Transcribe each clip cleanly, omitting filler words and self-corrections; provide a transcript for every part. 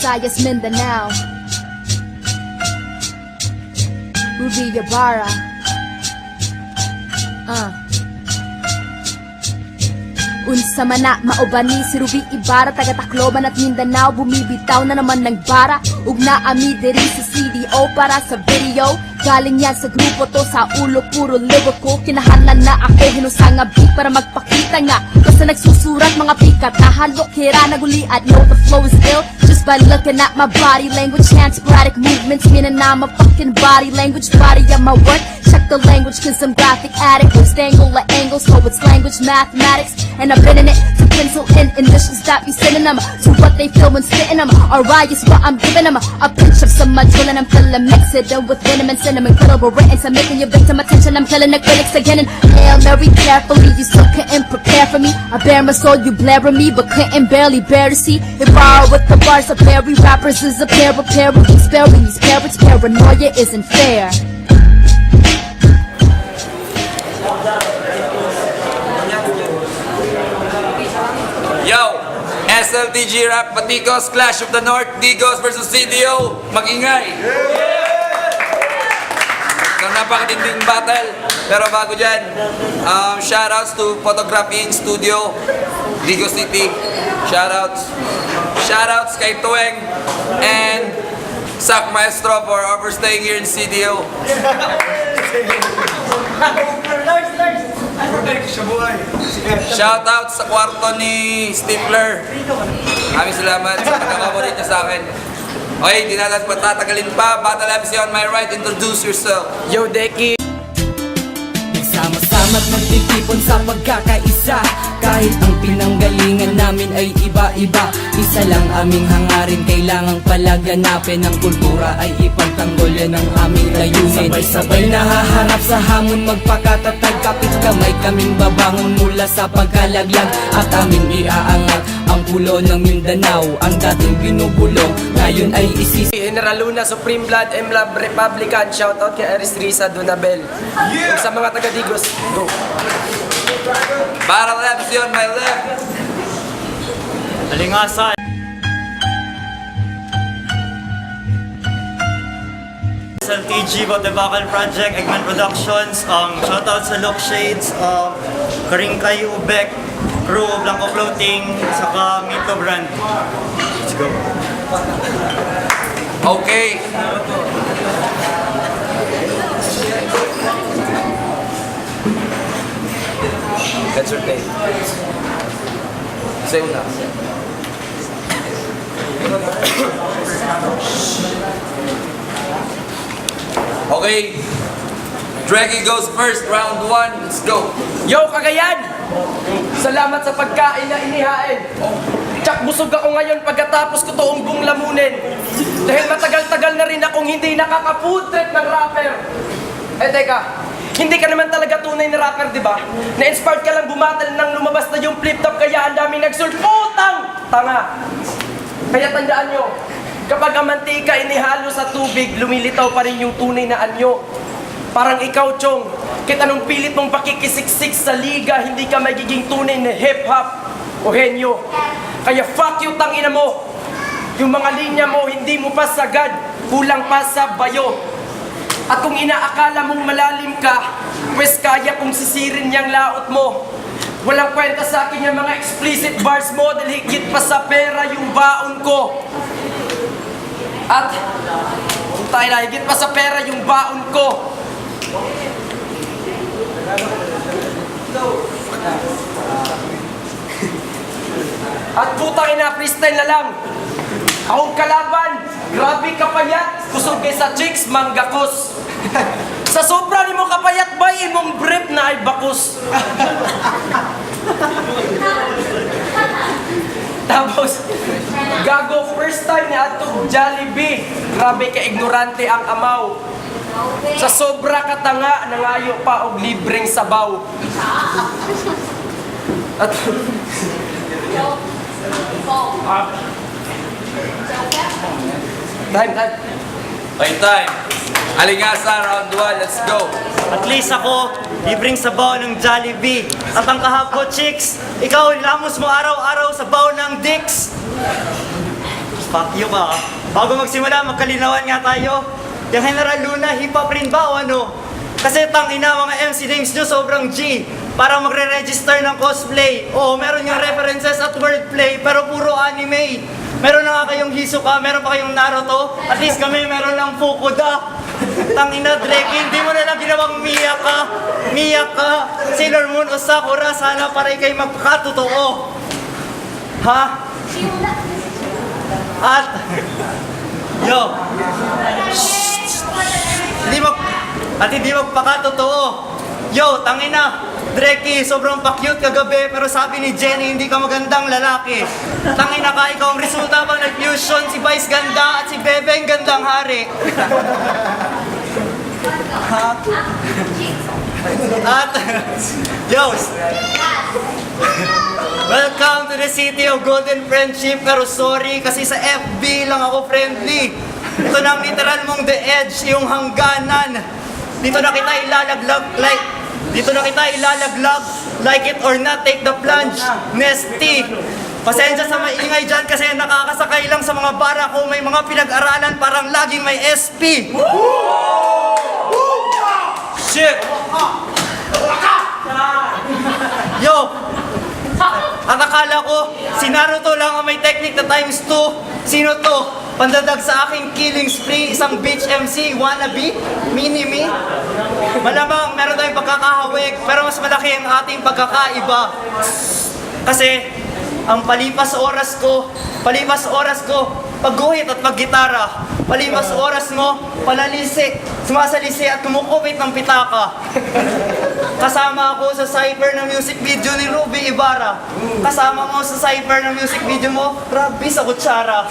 Visayas, Mindanao, Ruby Ibarra. Unsa man na maubani si Ruby Ibarra, taga Tacloban at Mindanao, bumibitaw na naman ng bara. Ug naami diri sa CDO para sa video. Galing yan sa grupo to, sa ulo puro libo ko. Kinahalan na ako, hinusa nga beat para magpakita nga. Basta nagsusurat mga pikat, nahalok hira, naguliat. No, the flow is ill, just by looking at my body language. Hand sporadic movements, meaning I'm a fucking body language. Body of my work, check the language cause I'm graphic addict. With angle or angle, so it's language mathematics. And I've been in it to pencil in initials that be sending them to what they feel when spitting them. Alright, is what I'm giving them. A pinch of some drill and I'm feeling mix it in with venom and cinnamon. Credible written, so making your victim attention. I'm killing the critics again and Hail Mary carefully. You still couldn't prepare for me. I bear my soul, you blaring me, but couldn't barely bear to see. If I with the bars of Perry rappers is a pair of parodies. Sparing these parents, paranoia isn't fair. Yo! SLTG Rap Paticos, Clash of the North, Digos versus CDO. Mag-ingay! Itong napakatinding battle. Pero bago dyan, shoutouts to Photography in Studio, Digos City. Shoutouts. Shoutouts kay Tueng and Sak Maestro for overstaying here in CDO. Shoutout sa kwarto ni Stifler. Maraming salamat sa pagkakamulit niya sa akin. Okay, di na natin patatagalin pa. Battle MC on my right, introduce yourself. Yo, Deki! Nagsama-sama't nagtitipon sa pagkakaisa. Kahit ang pinanggalingan namin ay iba-iba, isa lang aming hangarin, kailangang palaganapin. Ang kultura ay ipagtanggol, yan ang aming layunin. Sabay-sabay nahaharap sa hamon, magpakatatag, kapit kamay kaming babangon mula sa pagkalaglag. At aming iaangat ang pulo ng Mindanao, ang dating binubulong, ngayon ay isisi. General Luna, Supreme Blood, M-Lab, Republican. Shoutout kay Aris Risa, Donabel. Kung sa mga taga-Digos, go! Battle MC on my left. Alingasan. SLTG, Batebacal Project, Eggman Productions, shoutout sa Lock Shades, Karingkay Ubek, Crew, Blanco Floating, saka Mito Brand. Let's go. Okay. Let's rotate. Say una. Okay. Draggy goes first, round 1. Let's go. Yo, Cagayan! Salamat sa pagkain na inihain. Tsak, busog ako ngayon pagkatapos ko toong buong lamunin. Dahil matagal-tagal na rin akong hindi nakaka-food trip ng rapper. Teka, hindi ka naman talaga tunay na rapper, di ba? Na-inspired ka lang bumatal nang lumabas na yung flip-top, kaya ang daming nagsulputang tanga. Kaya tandaan nyo, kapag ang mantika inihalo sa tubig, lumilitaw pa rin yung tunay na anyo. Parang ikaw, Chong, kita nung pilit mong pakikisiksik sa liga, hindi ka magiging tunay na hip-hop o henyo. Kaya fuck you, tangina mo. Yung mga linya mo, hindi mo pa sagad, kulang pa sa bayo. At kung inaakala mong malalim ka, pues kaya kong sisirin niyang laot mo. Walang kwenta sa akin yung mga explicit bars mo, dahil higit pa sa pera yung baon ko. At tayo na, higit pa sa pera yung baon ko. At putang ina, freestyle na lang. Akong kalaban, grabe kapayat, kusog kay sa chicks, manggakos. Sa sobra ni mo kapayat ba, imong brief na ay bakos. Tapos, gago first time ni atong Jollibee. Grabe ka ignorante ang amaw. Sa sobra katanga, nangayo pa og libreng sabaw. At time. Okay, time. Alingasan, round 1. Let's go. At least ako, libreng sabaw ng Jollibee. At ang kahapon, chicks, ikaw nilamos mo araw-araw sa baw ng dicks. Fuck you ka. Bago magsimula, magkalinawan nga tayo. Yung General Luna, hip-hop rin ba o ano? Kasi tangina mga MC names nyo sobrang G. Para magre-register ng cosplay. Oo, meron yung references at wordplay, pero puro anime. Meron na nga kayong Hisoka, meron pa kayong Naruto. At least kami meron lang Fukuda. Tangina, Drake, hindi mo na lang ginawang Miyaka. Miyaka, Sailor Moon o Sakura, sana paray kayo magkatotoo. Ha? At, yo, hindi magpakatotoo. Yo, tangina, Dreki, sobrang pa-cute kagabi, pero sabi ni Jenny, hindi ka magandang lalaki. Tangina ka, ikaw ang resulta bang nag-fusion, si Vice ganda at si Bebeng gandang hari. Ha? At, yo, welcome to the city of golden friendship, pero sorry, kasi sa FB lang ako friendly. Ito na ang literal mong the edge, yung hangganan. Dito na kita ilalaglag, like it or not, take the plunge, Nesty. Pasensya sa maingay dyan kasi nakakasakay lang sa mga bara ko, may mga pinag-aralan parang laging may SP. Shit! Yo! At akala ko, si Naruto lang ang may technique na times 2. Sino to? Pandadag sa aking killing spree, isang bitch MC, wannabe, mini-me. Malamang meron tayong pagkakahawig, pero mas malaki ang ating pagkakaiba. Kasi, ang palipas oras ko, pagguhit at paggitara. Palipas oras mo, palalisi, sumasalisi at kumukupit ng pitaka. Kasama ako sa cypher ng music video ni Ruby Ibarra. Kasama mo sa cypher ng music video mo, Rabbi sa kutsara.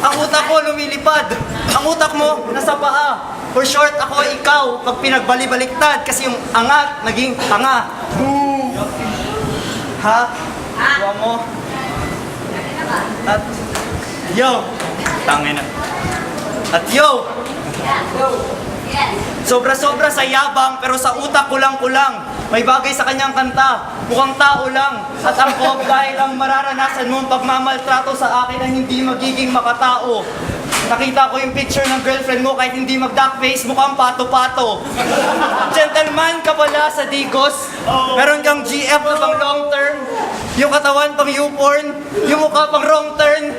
Ang utak ko lumilipad. Ang utak mo nasa paa. For short, ako ikaw pag pinagbali-baliktad kasi yung angat naging tanga. Ha? Huwa mo. At yo, tangin na. At yo, sobra-sobra sa yabang pero sa utak kulang-kulang. May bagay sa kanyang kanta, mukhang tao lang. At ang pop dahil ang mararanasan mong pagmamaltrato sa akin na hindi magiging makatao. Nakita ko yung picture ng girlfriend mo kahit hindi mag-duckface, mukhang pato-pato. Gentleman ka pala sa Digos. Meron kang GF na pang long term. Yung katawan pang U-porn. Yung mukha pang wrong turn.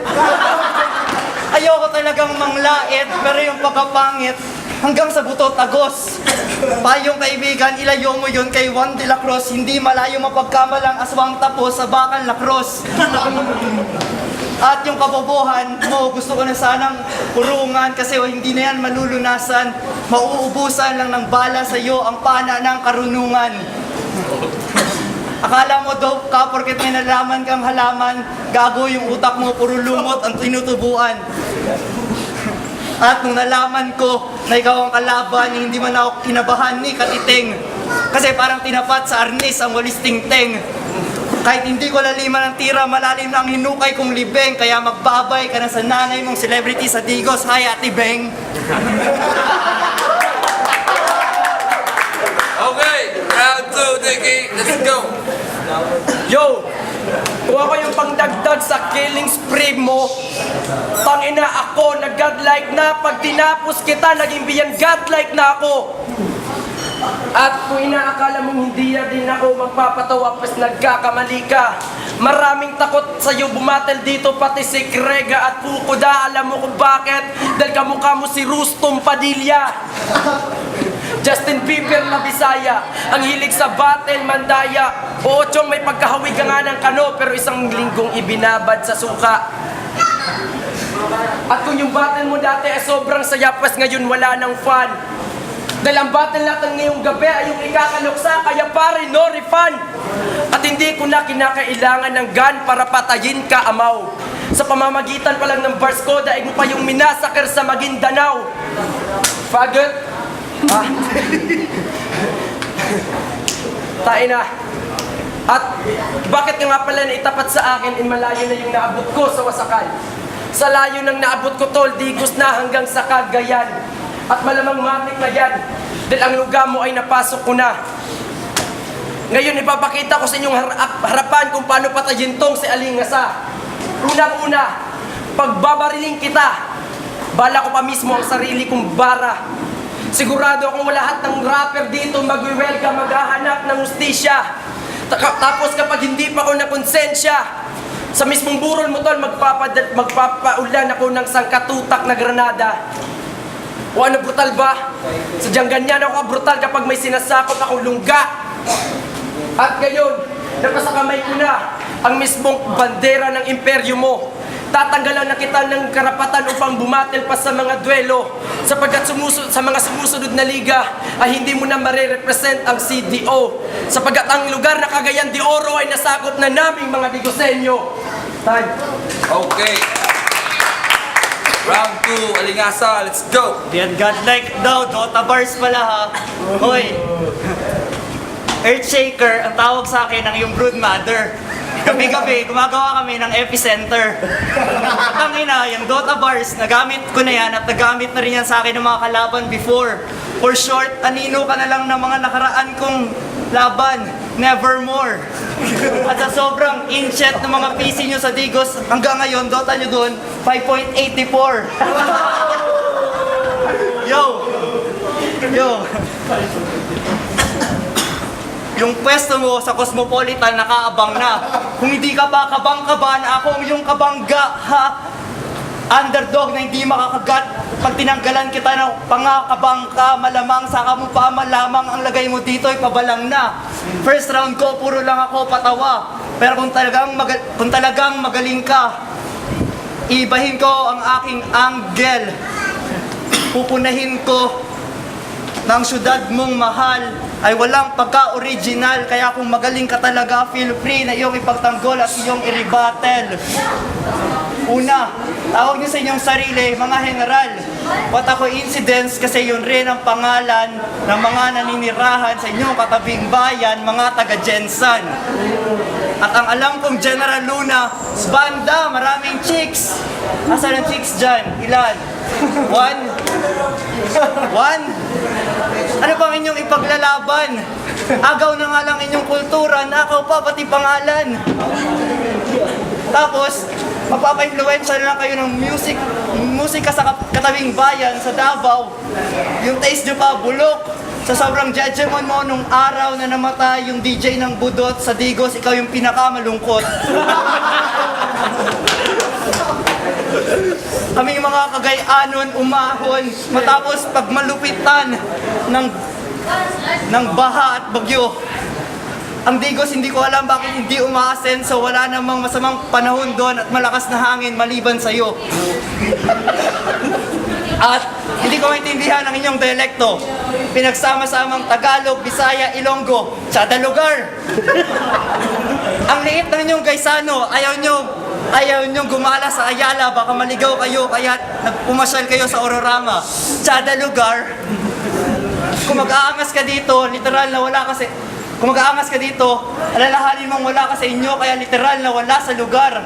Ayoko talagang manglait, pero yung pagkapangit, hanggang sa buto tagos. Payong kaibigan, ilayo mo yun kay Juan de la Cruz. Hindi malayo mapagkamalang aswang tapos sa bakal la cross. At yung kabobohan mo, gusto ko na sanang kurungan kasi hindi na yan malulunasan. Mauubusan lang ng bala sa iyo ang pana ng karunungan. Akala mo dope ka porket may nalaman kang halaman, gago yung utak mo, puro lumot ang tinutubuan. At nung nalaman ko na ikaw ang kalaban, hindi man ako kinabahan ni Katiting. Kasi parang tinapat sa arnis ang walis tingteng. Kahit hindi ko laliman ng tira, malalim na ang hinukay kong libeng. Kaya magbabay ka na sa nanay mong celebrity sa Digos. Hi, Ate Beng. Okay, round 2, Dicky. Let's go. Yo! Kung ako yung pangdagdag sa killing spree mo, tangina ako, nag-godlike na. Pag tinapos kita, naging beyond godlike na ako. At kung inaakala mong hindi na din ako magpapatawa, pas nagkakamali ka. Maraming takot sa'yo bumatel dito, pati si Krega at Fukuda. Alam mo kung bakit? Dahil kamukha mo si Rustom Padilla. Justin Bieber na Bisaya, ang hilig sa battle, mandaya. Oo, Chong, may pagkahawig ka nga ng kano, pero isang linggong ibinabad sa suka. At kung yung battle mo dati ay sobrang saya, pas ngayon wala ng fun. Dahil ang battle natin ngayong gabi ay yung ikakaluksa, kaya pare, no refund. At hindi ko na kinakailangan ng gun para patayin ka, amaw. Sa pamamagitan pa lang ng bars ko, daig mo pa yung minasakir sa Maguindanao. Faggot. Tain na. At bakit nga pala naitapat sa akin in malayo na yung naabot ko sa Wasakan? Sa layo ng naabot ko tol, Digos na hanggang sa Cagayan. At malamang matik na yan, dahil ang lugar mo ay napasok ko na. Ngayon ipapakita ko sa inyong harapan kung paano patayin tong si Alingasa. Unang-una, pagbabariling kita, bala ko pa mismo ang sarili kong bara. Sigurado akong lahat ng rapper dito magwi-welcome, maghahanap ng ustisya. Tapos kapag hindi pa ako nakonsensya, sa mismong burol mo tol, magpapaulan ako ng sangkatutak na granada. O ano, brutal ba? Sadyang ganyan ako brutal kapag may sinasakot akong lungga. At ngayon, nasa kamay ko na ang mismong bandera ng imperyo mo. Tatanggalan na kita ng karapatan upang bumatil pa sa mga duelo, sapagkat sa mga sumusunod na liga ay hindi mo na marirepresent ang CDO, sapagkat ang lugar na Cagayan de Oro ay nasakop na naming mga Digosenyo. Time. Okay. Round 2, Alingasa, let's go! Yan godlike daw, Dota bars pala ha. Hoy, Earthshaker, ang tawag sa akin ng iyong broodmother. Gabi-gabi, gumagawa kami ng epicenter. Ang ina, yung Dota bars, nagamit ko na yan at nagamit na rin yan sa akin ng mga kalaban before. For short, anino ka na lang ng mga nakaraan kong laban. Nevermore. At sa sobrang inchet ng mga PC nyo sa Digos, hanggang ngayon, Dota nyo dun, 5.84. Yo! Yo! Yung pwesto mo sa Cosmopolitan nakaabang na. Kung hindi ka pa kabang-kaban, ako ang iyong kabangga, ha? Underdog na hindi makakagat. Pag tinanggalan kita ng pangakabang ka, malamang saka mo pa malamang ang lagay mo dito ay pabalang na. First round ko, puro lang ako patawa. Pero kung talagang magaling ka, ibahin ko ang aking anggel. Pupunahin ko ng syudad mong mahal ay walang pagka-original. Kaya kung magaling ka talaga, feel free na iyong ipagtanggol at iyong i-rebuttal. Una, tawag niyo sa inyong sarili, mga general. What a coincidence, kasi yun rin ang pangalan ng mga naninirahan sa inyong katabing bayan, mga taga-Jensan. At ang alam kong General Luna, banda, maraming chicks. Asan ang chicks dyan? Ilan? One? Ano pang inyong ipaglalaban? Agaw na nga lang inyong kultura, nakaw pa pati pangalan. Tapos, magpapa-influensya na lang kayo ng musika sa katabing bayan sa Davao. Yung taste nyo pa, bulok. Sa sobrang judgment mo nung araw na namatay yung DJ ng Budot sa Digos, ikaw yung pinakamalungkot. Kaming mga Cagayanon umahon matapos pagmalupitan ng baha at bagyo. Ang Digos, hindi ko alam bakit hindi umaasenso. Wala namang masamang panahon doon at malakas na hangin maliban sa'yo. At hindi ko maintindihan ang inyong dialekto. Pinagsama-samang Tagalog, Bisaya, Ilonggo, tsada lugar. Ang liit ng inyong gaysano, ayaw nyo gumala sa Ayala, baka maligaw kayo, kaya nagpumasyal kayo sa Ororama. Tsada lugar. Kung mag-aangas ka dito, literal na wala kasi. Kung mag-aangas ka dito, alalahanin mong wala ka sa inyo, kaya literal na wala sa lugar.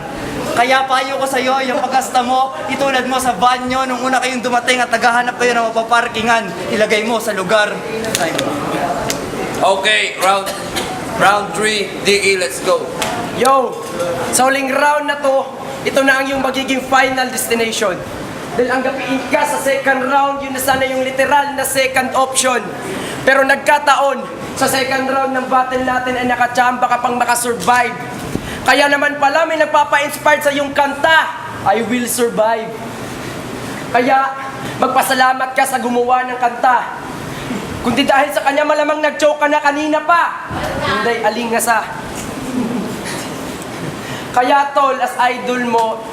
Kaya payo ko sa'yo, yung pagkasta mo, itulad mo sa banyo nung una kayong dumating at naghahanap kayo ng mapaparkingan, ilagay mo sa lugar. Okay, round 3, Diggy, let's go! Yo! Sa huling round na to, ito na ang yung magiging final destination. Dahil ang gapiin ka sa second round, yun na sana yung literal na second option. Pero nagkataon, sa second round ng battle natin ay nakachamba ka pang makasurvive. Kaya naman pala may nagpapa-inspired sa iyong kanta, I will survive. Kaya magpasalamat ka sa gumawa ng kanta. Kundi dahil sa kanya malamang nag-choke ka na kanina pa. Hindi, Alingasa. Kaya tol, as idol mo,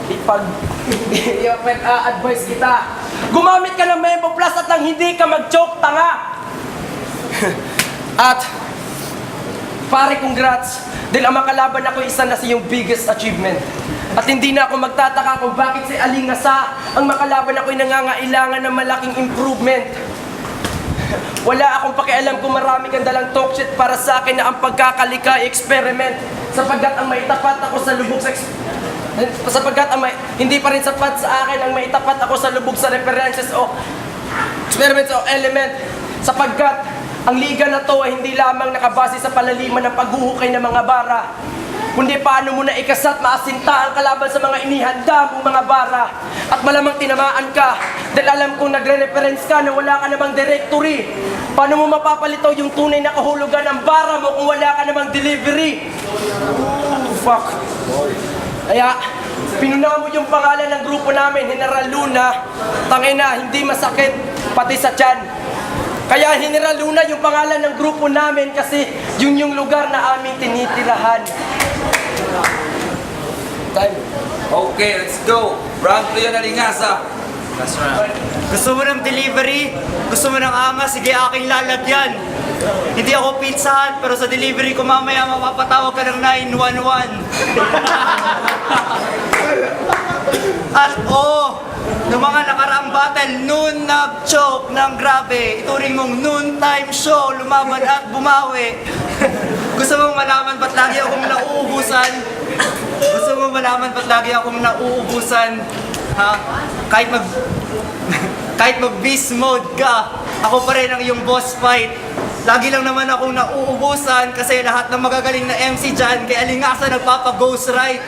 advice kita. Gumamit ka ng Memo Plus at nang hindi ka mag-choke, tanga. At pare, congrats. Dahil ang makalaban ako isa na sa iyong biggest achievement. At hindi na ako magtataka kung bakit si Alingasa ang makalaban ako'y nangangailangan ng malaking improvement. Wala akong pakialam kung marami kang dalang talk shit para sa akin na ang pagkakalika experiment. Sapagkat ang maitapat ako sa lubog sa hindi pa rin sapat sa akin ang maitapat ako sa lubog sa references o experiments o element. Sapagkat ang liga na to ay hindi lamang nakabase sa palaliman ng paghuhukay ng mga bara, kundi paano mo na ikasat maasinta ang kalaban sa mga inihanda mong mga bara. At malamang tinamaan ka dahil alam kong nagre-reference ka na wala ka namang directory. Paano mo mapapalitaw yung tunay na kahulugan ng bara mo kung wala ka namang delivery? Fuck. Kaya, pinunahan mo yung pangalan ng grupo namin, General Luna. Tangina, hindi masakit, pati sa tiyan. Kaya General Luna yung pangalan ng grupo namin kasi yun yung lugar na aming tinitirahan. Time. Okay, let's go. Round 3 na Alingasa. Gusto mo ng delivery? Gusto mo ng angas? Sige, aking lalagyan. Hindi ako Pizza Hut, pero sa delivery ko mamaya mapapatawag ka ng 911. At ng mga nakaraang battle, noon nag-choke ng grabe. Ituring mong noontime show, lumaban at bumawi. Gusto mong malaman ba't lagi akong nauubusan? Gusto mong malaman ba't lagi akong nauubusan? Ha? Kahit mag-beast mode ka, ako pa rin ang iyong boss fight. Lagi lang naman akong nauubusan kasi lahat ng magagaling na MC dyan kay Alingasa nagpapa-ghost ride.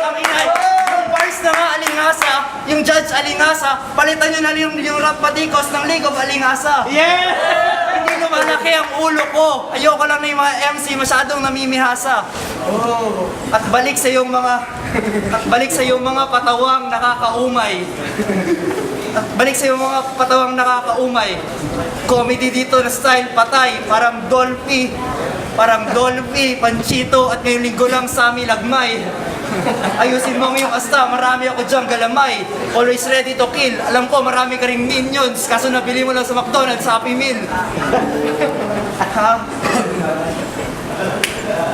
Ang inay, yung bars na nga Alingasa, yung judge Alingasa, palitan nyo na yung rap patikos ng League of Alingasa. Yeah! Hindi lumalaki ang ulo ko. Ayoko lang na yung mga MC masyadong namimihasa. At balik sa iyong mga patawang nakakaumay. At balik sa iyong mga patawang nakakaumay. Comedy dito na style patay, parang Dolphy, Panchito, at ngayong linggo lang Sami Lagmay. Ayusin mo yung asta, marami ako dyang galamay. Always ready to kill. Alam ko marami ka ring minions, kaso nabili mo lang sa McDonald's Happy Meal. Ha?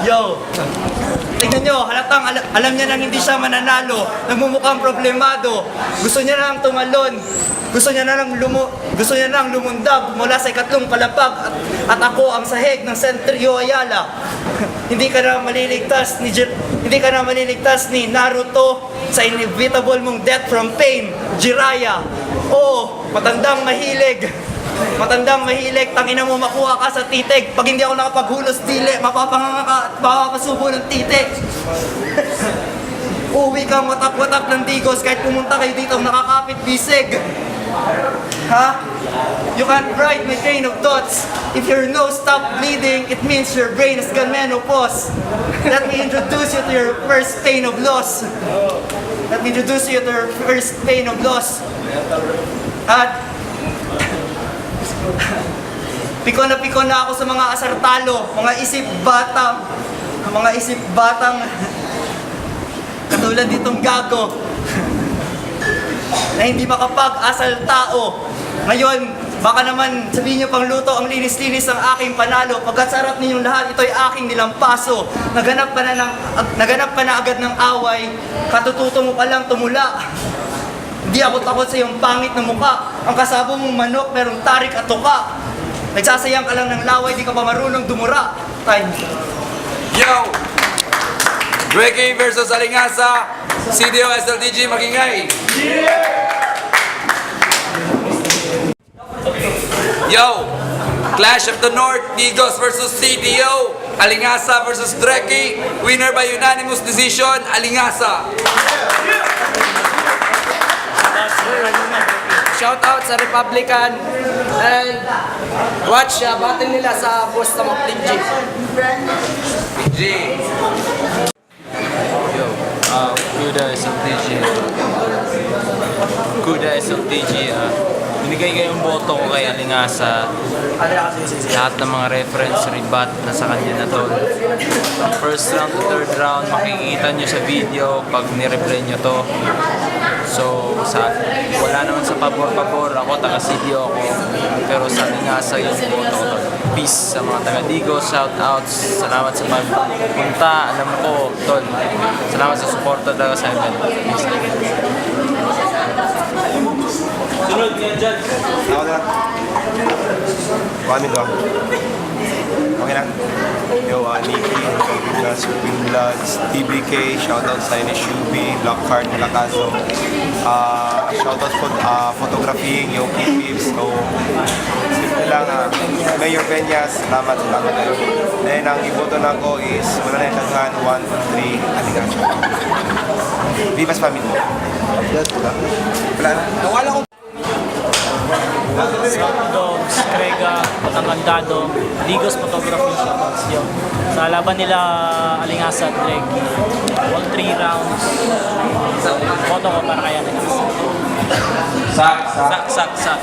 Yo! Tingnan nyo, halatang alam niya nang hindi siya mananalo. Nagmumukhang problemado. Gusto niya nang tumalon. Gusto niya nang lumundag mula sa ikatlong palapag. At ako ang sahig ng Centrio Ayala. Hindi ka na maliligtas ni Naruto sa inevitable mong death from pain, Jiraiya. Oo, matandang mahilig, tangina mo makuha ka sa titig. Pag hindi ako nakapaghulos dili, mapapanganga ka at mapapasubo ng titig. Uwi kang watak-watak ng digos kahit pumunta kayo dito nakakapit bisig. Ha? You can't write my train of thoughts. If your nose stopped bleeding, it means your brain has gone menopause. Let me introduce you to your first pain of loss. At Piko na ako sa mga asartalo, mga isip batang katulad ditong gago na hindi makapag-asal tao. Ngayon, baka naman sabihin niyo pang luto ang linis-linis ng aking panalo. Pagkasarap ninyong lahat, ito'y aking nilampaso. Naganap ka na agad ng away, katututo mo pa lang tumula. Hindi ako takot sa iyong pangit na mukha. Ang kasabo mong manok, merong tarik at tuka. Nagsasayang ka lang ng laway, di ka pa marunong dumura. Time. Yo! Drake versus Alingasa. CDO SLTG magingay. Yo! Clash of the North, Digos versus CDO. Alingasa versus Drake. Winner by unanimous decision, Alingasa. Shout out sa Republican and watch battle nila sa Boston of League G. G. Kuda SLTG, binigay kayong boto ko kay Alingasa. Lahat ng mga reference, rebat na sa kanya na to. First round to third round, makikita nyo sa video pag nireplay nyo to. So, wala naman sa pabor-pabor, ako taga-CDO ako. Pero sa Alingasa yung boto ko to. Peace sa mga taga-Digo, shoutouts, salamat sa pagpunta. Alam ko, tol, salamat sa suporta talaga sa event. Peace. Ako na. Kami doon. Okay na? Yo, Nikki, Bloods, Supreme Bloods, TBK, shoutout sa NSUB, Blackheart, Malakaso. Shoutout po photography, yo, Pips. So, simple lang Mayor Peñas, salamat kayo. Then, ang iboto na ko is, wala na yung daghan, 1, 2, 3, aligasyo. Vivas family. Yes, wala na. Nawala ko. Dogs, Krega, Patangandado, Digos Photography shoutouts yun. Sa laban nila Alingasa at Dreg, all 3 rounds, photo ko para kay Alingasa. Sak. Sak. Sak.